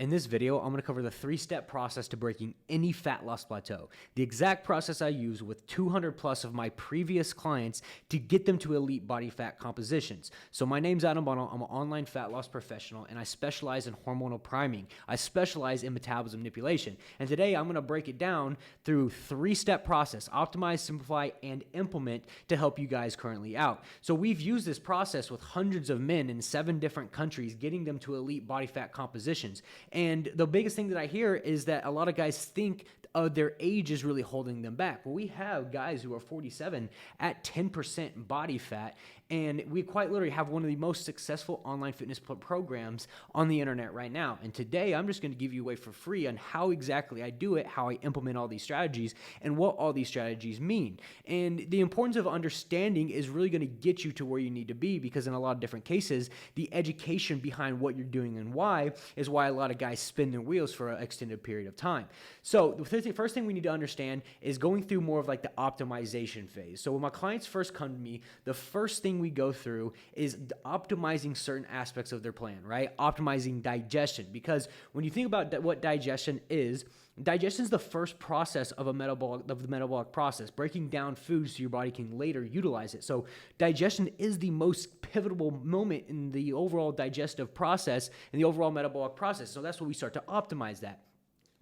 In this video, I'm going to cover the 3-step process to breaking any fat loss plateau. The exact process I use with 200 plus of my previous clients to get them to elite body fat compositions. So my name's Adam Bunnell. I'm an online fat loss professional and I specialize in hormonal priming. I specialize in metabolism manipulation. And today I'm going to break it down through 3-step process: optimize, simplify, and implement to help you guys currently out. So we've used this process with hundreds of men in 7 different countries, getting them to elite body fat compositions. And the biggest thing that I hear is that a lot of guys think their age is really holding them back. Well, we have guys who are 47 at 10% body fat, and we quite literally have one of the most successful online fitness programs on the internet right now. And today, I'm just going to give you away for free on how exactly I do it, how I implement all these strategies, and what all these strategies mean. And the importance of understanding is really going to get you to where you need to be, because in a lot of different cases, the education behind what you're doing and why is why a lot of guys spin their wheels for an extended period of time. So the first thing we need to understand is going through more of like the optimization phase. So when my clients first come to me, the first thing we go through is optimizing certain aspects of their plan, right? Optimizing digestion, because when you think about what digestion is the first process of the metabolic process, breaking down foods so your body can later utilize it. So digestion is the most pivotal moment in the overall digestive process and the overall metabolic process. So that's when we start to optimize that.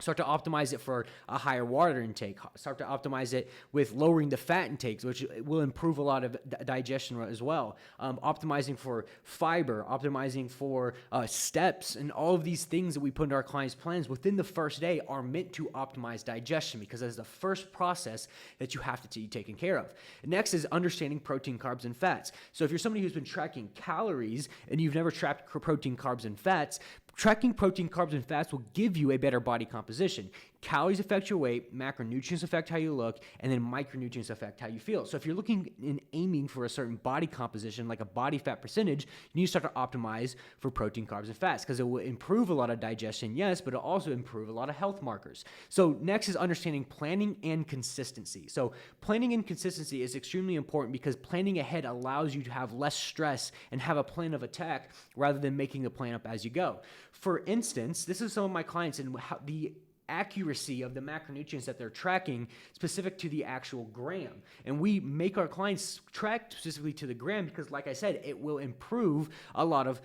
Start to optimize it for a higher water intake. Start to optimize it with lowering the fat intakes, which will improve a lot of digestion as well. Optimizing for fiber, optimizing for steps, and all of these things that we put into our clients' plans within the first day are meant to optimize digestion, because that's the first process that you have to be taken care of. Next is understanding protein, carbs, and fats. So if you're somebody who's been tracking calories and you've never tracked protein, carbs, and fats, tracking protein, carbs, and fats will give you a better body composition. Calories affect your weight, macronutrients affect how you look, and then micronutrients affect how you feel. So if you're looking and aiming for a certain body composition, like a body fat percentage, you need to start to optimize for protein, carbs, and fats, because it will improve a lot of digestion, yes, but it'll also improve a lot of health markers. So next is understanding planning and consistency. So planning and consistency is extremely important, because planning ahead allows you to have less stress and have a plan of attack rather than making the plan up as you go. For instance, this is some of my clients and how the accuracy of the macronutrients that they're tracking specific to the actual gram. And we make our clients track specifically to the gram because, like I said, it will improve a lot of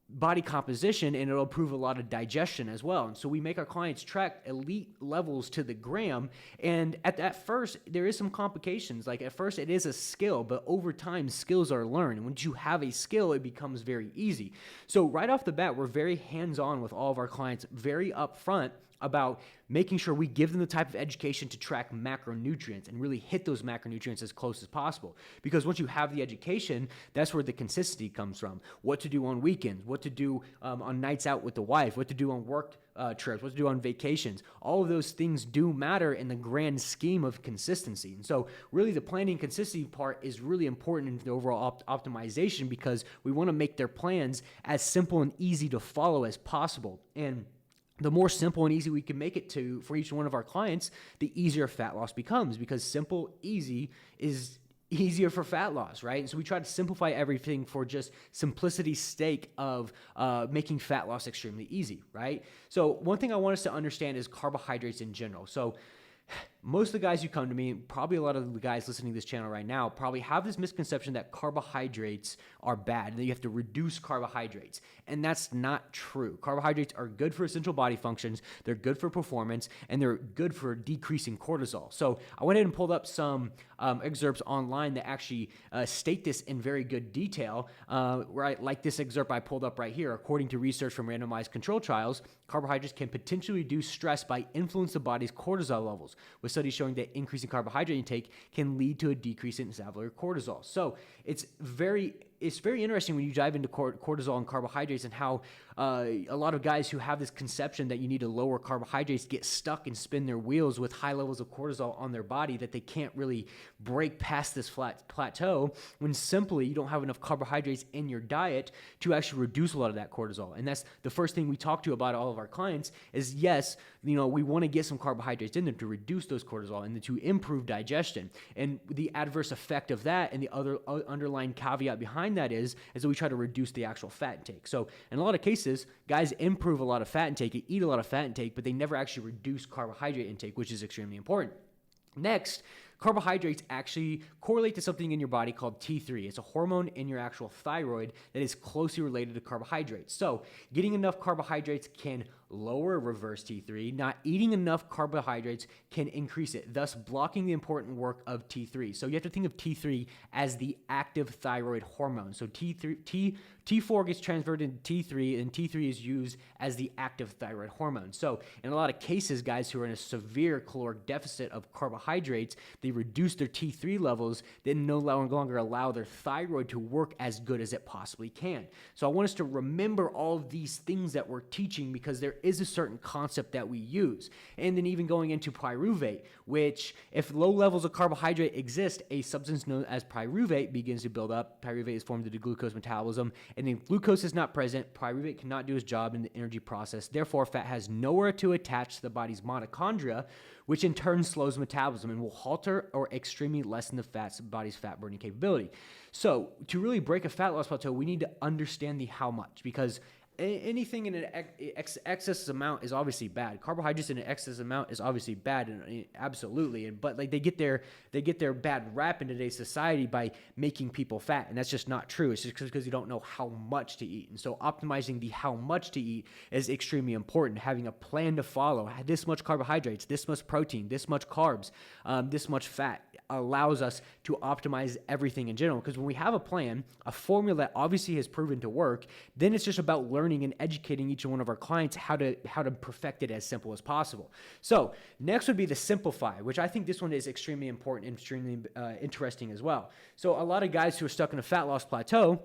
body composition and it'll improve a lot of digestion as well. And so we make our clients track elite levels to the gram. And at first, there is some complications. Like at first, it is a skill, but over time, skills are learned. And once you have a skill, it becomes very easy. So right off the bat, we're very hands-on with all of our clients, very upfront about making sure we give them the type of education to track macronutrients and really hit those macronutrients as close as possible. Because once you have the education, that's where the consistency comes from. What to do on weekends, what to do on nights out with the wife, what to do on work trips, what to do on vacations. All of those things do matter in the grand scheme of consistency. And so really the planning consistency part is really important in the overall optimization, because we want to make their plans as simple and easy to follow as possible. And the more simple and easy we can make it for each one of our clients, the easier fat loss becomes, because simple, easy is easier for fat loss, right? And so we try to simplify everything for just simplicity's sake of making fat loss extremely easy, right? So one thing I want us to understand is carbohydrates in general. So most of the guys who come to me, probably a lot of the guys listening to this channel right now, probably have this misconception that carbohydrates are bad and that you have to reduce carbohydrates. And that's not true. Carbohydrates are good for essential body functions, they're good for performance, and they're good for decreasing cortisol. So I went ahead and pulled up some excerpts online that actually state this in very good detail. Right, like this excerpt I pulled up right here. According to research from randomized control trials, carbohydrates can potentially reduce stress by influence the body's cortisol levels, with studies showing that increasing carbohydrate intake can lead to a decrease in cellular cortisol. So it's very interesting when you dive into cortisol and carbohydrates, and how a lot of guys who have this conception that you need to lower carbohydrates get stuck and spin their wheels with high levels of cortisol on their body, that they can't really break past this plateau, when simply you don't have enough carbohydrates in your diet to actually reduce a lot of that cortisol. And that's the first thing we talk to about all of our clients is, yes, we want to get some carbohydrates in there to reduce those cortisol and to improve digestion. And the adverse effect of that, and the other underlying caveat behind behind that is that we try to reduce the actual fat intake. So in a lot of cases, guys improve a lot of fat intake, they eat a lot of fat intake, but they never actually reduce carbohydrate intake, which is extremely important. Next, carbohydrates actually correlate to something in your body called T3. It's a hormone in your actual thyroid that is closely related to carbohydrates. So getting enough carbohydrates can lower reverse T3. Not eating enough carbohydrates can increase it, thus blocking the important work of T3. So you have to think of T3 as the active thyroid hormone. So T4 gets transferred into T3, and T3 is used as the active thyroid hormone. So in a lot of cases, guys who are in a severe caloric deficit of carbohydrates, they reduce their T3 levels, then no longer allow their thyroid to work as good as it possibly can. So I want us to remember all of these things that we're teaching, because there is a certain concept that we use. And then even going into pyruvate, which if low levels of carbohydrate exist, a substance known as pyruvate begins to build up. Pyruvate is formed due to glucose metabolism, and if glucose is not present, pyruvate cannot do its job in the energy process. Therefore, fat has nowhere to attach to the body's mitochondria, which in turn slows metabolism and will halter or extremely lessen the body's fat burning capability. So to really break a fat loss plateau, we need to understand the how much, because anything in an excess amount is obviously bad. Carbohydrates in an excess amount is obviously bad, and absolutely. But like they get their bad rap in today's society by making people fat, and that's just not true. It's just because you don't know how much to eat. And so optimizing the how much to eat is extremely important. Having a plan to follow, this much carbohydrates, this much protein, this much carbs, this much fat, allows us to optimize everything in general. Because when we have a plan, a formula that obviously has proven to work, then it's just about learning and educating each one of our clients how to perfect it as simple as possible. So next would be the simplify, which I think this one is extremely important and extremely interesting as well. So a lot of guys who are stuck in a fat loss plateau,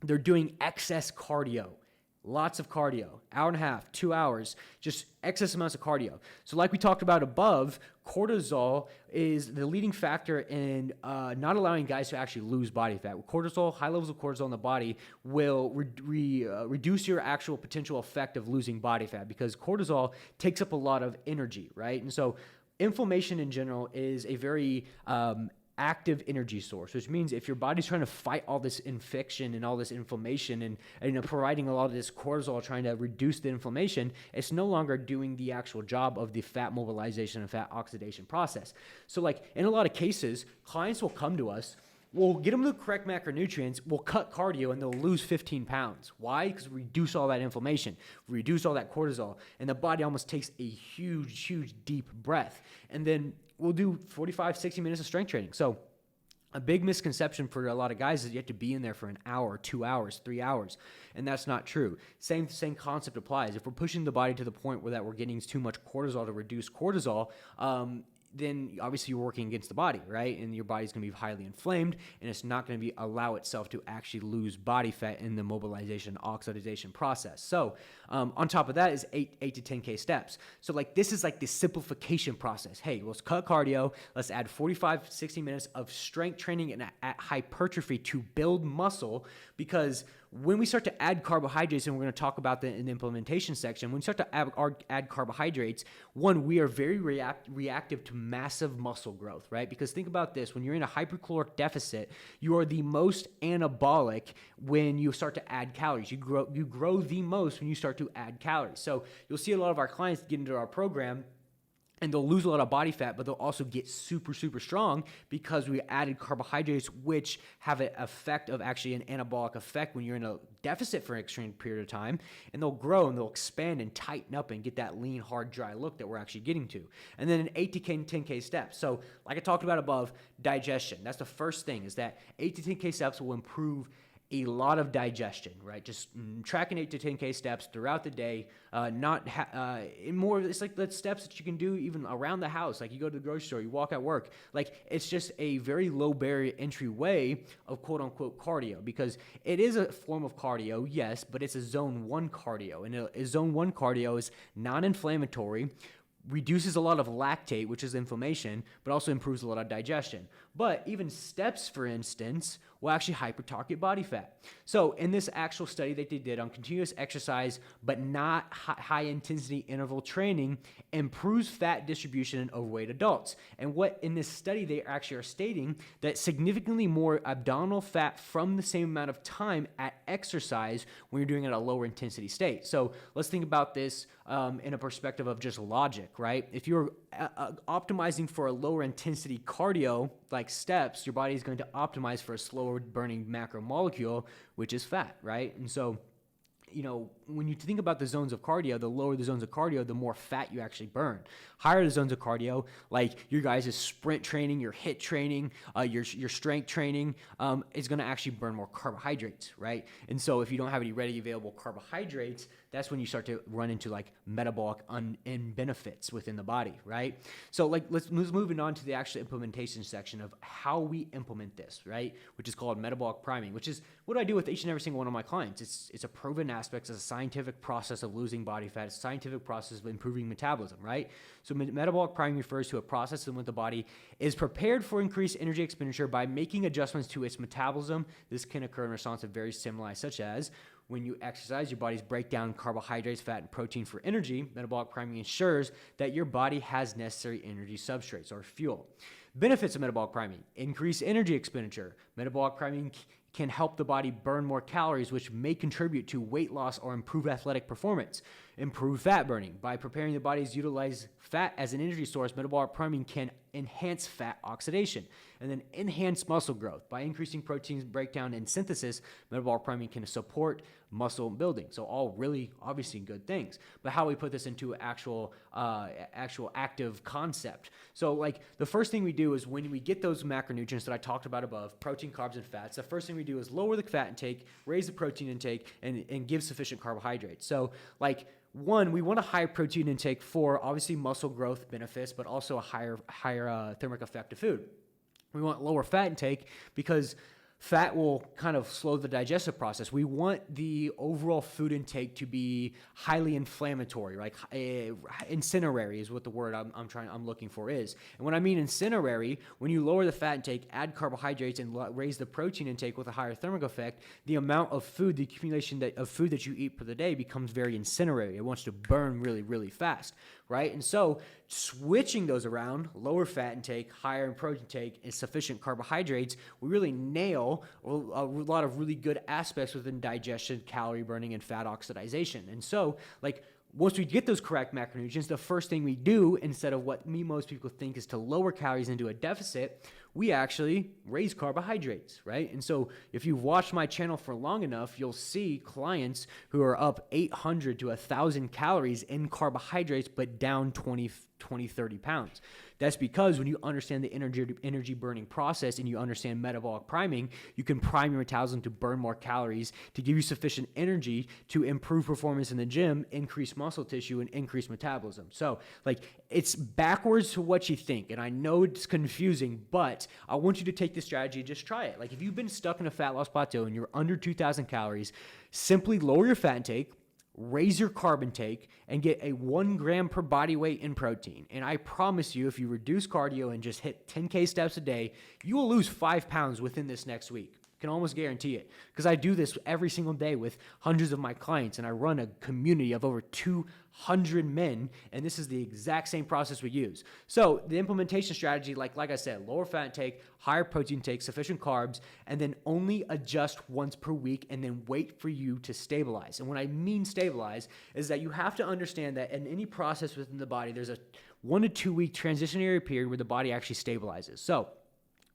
they're doing excess cardio. Lots of cardio, hour and a half, 2 hours, just excess amounts of cardio. So like we talked about above, cortisol is the leading factor in not allowing guys to actually lose body fat. Cortisol, high levels of cortisol in the body will reduce your actual potential effect of losing body fat, because cortisol takes up a lot of energy, right? And so inflammation in general is a very active energy source, which means if your body's trying to fight all this infection and all this inflammation and providing a lot of this cortisol trying to reduce the inflammation, it's no longer doing the actual job of the fat mobilization and fat oxidation process. So like in a lot of cases, clients will come to us, we'll get them the correct macronutrients, we'll cut cardio, and they'll lose 15 pounds. Why? Because we reduce all that inflammation, we reduce all that cortisol, and the body almost takes a huge, deep breath. And then we'll do 45, 60 minutes of strength training. So a big misconception for a lot of guys is you have to be in there for an hour, 2 hours, 3 hours, and that's not true. Same concept applies. If we're pushing the body to the point where that we're getting too much cortisol to reduce cortisol, then obviously you're working against the body, right? And your body's going to be highly inflamed, and it's not going to allow itself to actually lose body fat in the mobilization oxidation process. So on top of that is 8 to 10K steps. So like this is like the simplification process. Hey, let's cut cardio. Let's add 45, 60 minutes of strength training and at hypertrophy to build muscle, because when we start to add carbohydrates, and we're going to talk about that in the implementation section, when we start to add carbohydrates, one, we are very reactive to massive muscle growth, right? Because think about this, when you're in a hypercaloric deficit, you are the most anabolic when you start to add calories. You grow the most when you start to add calories. So you'll see a lot of our clients get into our program, and they'll lose a lot of body fat, but they'll also get super strong because we added carbohydrates, which have an effect of actually an anabolic effect when you're in a deficit for an extreme period of time, and they'll grow and they'll expand and tighten up and get that lean, hard, dry look that we're actually getting to. And then an 8 to 10K steps. So like I talked about above, digestion. That's the first thing, is that 8 to 10K steps will improve a lot of digestion, right? Just tracking 8 to 10K steps throughout the day, it's like the steps that you can do even around the house. Like you go to the grocery store, you walk at work. Like it's just a very low barrier entry way of quote unquote cardio, because it is a form of cardio, yes, but it's a zone 1 cardio. And a zone 1 cardio is non-inflammatory, reduces a lot of lactate, which is inflammation, but also improves a lot of digestion. But even steps, for instance, will actually hyper-target body fat. So in this actual study that they did on continuous exercise, but not high-intensity interval training, improves fat distribution in overweight adults. And what in this study they actually are stating that significantly more abdominal fat from the same amount of time at exercise when you're doing it at a lower intensity state. So let's think about this in a perspective of just logic, right? If you're optimizing for a lower intensity cardio, like steps, your body is going to optimize for a slower burning macromolecule, which is fat, right? And so, when you think about the zones of cardio, the lower the zones of cardio, the more fat you actually burn. Higher the zones of cardio, like your guys' sprint training, your HIIT training, your strength training, is going to actually burn more carbohydrates, right? And so if you don't have any readily available carbohydrates, that's when you start to run into like metabolic benefits within the body, right? So let's move on to the actual implementation section of how we implement this, right? Which is called metabolic priming, which is what I do with each and every single one of my clients. It's a proven aspect, it's a scientific process of losing body fat, it's a scientific process of improving metabolism, right? So metabolic priming refers to a process in which the body is prepared for increased energy expenditure by making adjustments to its metabolism. This can occur in response to various stimuli, such as when you exercise, your body's break down carbohydrates, fat, and protein for energy. Metabolic priming ensures that your body has necessary energy substrates or fuel. Benefits of metabolic priming: increase energy expenditure. Metabolic priming can help the body burn more calories, which may contribute to weight loss or improve athletic performance. Improve fat burning. By preparing the body to utilize fat as an energy source, metabolic priming can enhance fat oxidation. And then enhance muscle growth. By increasing protein breakdown and synthesis, metabolic priming can support muscle building. So all really obviously good things. But how we put this into actual active concept. So like the first thing we do is when we get those macronutrients that I talked about above, protein, carbs, and fats, the first thing we do is lower the fat intake, raise the protein intake, and give sufficient carbohydrates. So like one, we want a higher protein intake for obviously muscle growth benefits, but also a higher thermic effect of food. We want lower fat intake because fat will kind of slow the digestive process. We want the overall food intake to be highly inflammatory, like incendiary is what the word I'm looking for is. And when I mean incendiary, when you lower the fat intake, add carbohydrates, and raise the protein intake with a higher thermic effect, the amount of food, the accumulation of food that you eat per the day becomes very incendiary. It wants to burn really, really fast, right? And so switching those around, lower fat intake, higher protein intake, and sufficient carbohydrates, we really nail a lot of really good aspects within digestion, calorie burning, and fat oxidation. And so, like, once we get those correct macronutrients, the first thing we do, instead of what most people think is to lower calories into a deficit, we actually raise carbohydrates, right? And so if you've watched my channel for long enough, you'll see clients who are up 800 to 1,000 calories in carbohydrates, but down 20, 30 pounds. That's because when you understand the energy burning process and you understand metabolic priming, you can prime your metabolism to burn more calories, to give you sufficient energy to improve performance in the gym, increase muscle tissue, and increase metabolism. So like it's backwards to what you think. And I know it's confusing, but I want you to take this strategy and just try it. Like if you've been stuck in a fat loss plateau and you're under 2,000 calories, simply lower your fat intake, raise your carb intake, and get a 1 gram per body weight in protein. And I promise you, if you reduce cardio and just hit 10K steps a day, you will lose 5 pounds within this next week. Can almost guarantee it, because I do this every single day with hundreds of my clients, and I run a community of over 200 men, and this is the exact same process we use. So the implementation strategy, like I said, lower fat intake, higher protein intake, sufficient carbs, and then only adjust once per week, and then wait for you to stabilize. And what I mean stabilize is that you have to understand that in any process within the body, there's a 1 to 2 week transitionary period where the body actually stabilizes. So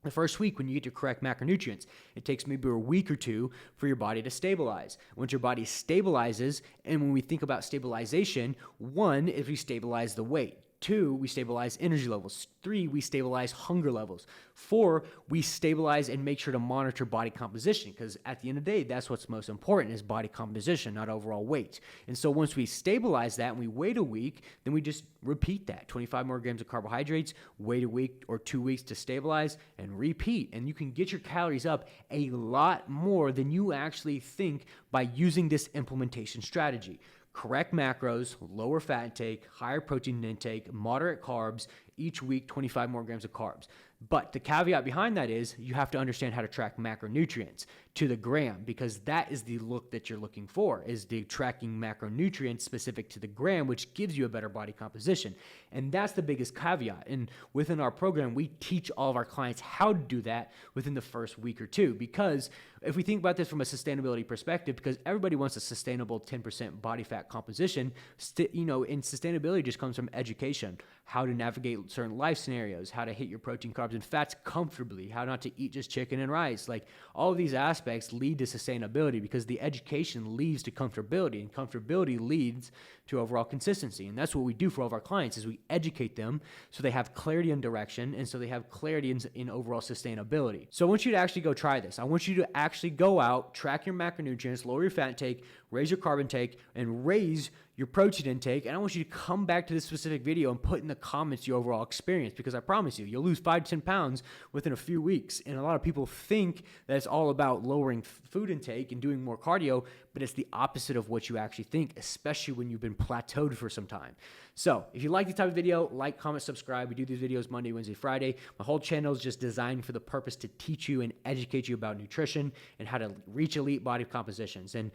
the first week, when you get your correct macronutrients, it takes maybe a week or two for your body to stabilize. Once your body stabilizes, and when we think about stabilization, 1 is we stabilize the weight. 2, we stabilize energy levels. 3, we stabilize hunger levels. 4, we stabilize and make sure to monitor body composition, because at the end of the day, that's what's most important is body composition, not overall weight. And so once we stabilize that and we wait a week, then we just repeat that. 25 more grams of carbohydrates, wait a week or 2 weeks to stabilize, and repeat. And you can get your calories up a lot more than you actually think by using this implementation strategy. Correct macros, lower fat intake, higher protein intake, moderate carbs, each week 25 more grams of carbs. But the caveat behind that is you have to understand how to track macronutrients to the gram, because that is the look that you're looking for, is the tracking macronutrients specific to the gram, which gives you a better body composition. And that's the biggest caveat. And within our program, we teach all of our clients how to do that within the first week or two, because if we think about this from a sustainability perspective, because everybody wants a sustainable 10% body fat composition, and sustainability just comes from education, how to navigate certain life scenarios, how to hit your protein, carbs, and fats comfortably, how not to eat just chicken and rice. Like, all of these aspects lead to sustainability, because the education leads to comfortability, and comfortability leads to overall consistency. And that's what we do for all of our clients, is we educate them so they have clarity and direction, and so they have clarity in overall sustainability. So I want you to actually go try this. I want you to actually go out, track your macronutrients, lower your fat intake, raise your carb intake, and raise your protein intake. And I want you to come back to this specific video and put in the comments your overall experience, because I promise you, you'll lose 5 to 10 pounds within a few weeks. And a lot of people think that it's all about lowering food intake and doing more cardio, but it's the opposite of what you actually think, especially when you've been plateaued for some time. So if you like this type of video, like, comment, subscribe. We do these videos Monday, Wednesday, Friday. My whole channel is just designed for the purpose to teach you and educate you about nutrition and how to reach elite body compositions. And,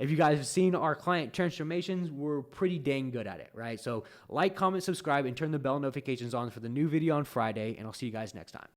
if you guys have seen our client transformations, we're pretty dang good at it, right? So like, comment, subscribe, and turn the bell notifications on for the new video on Friday, and I'll see you guys next time.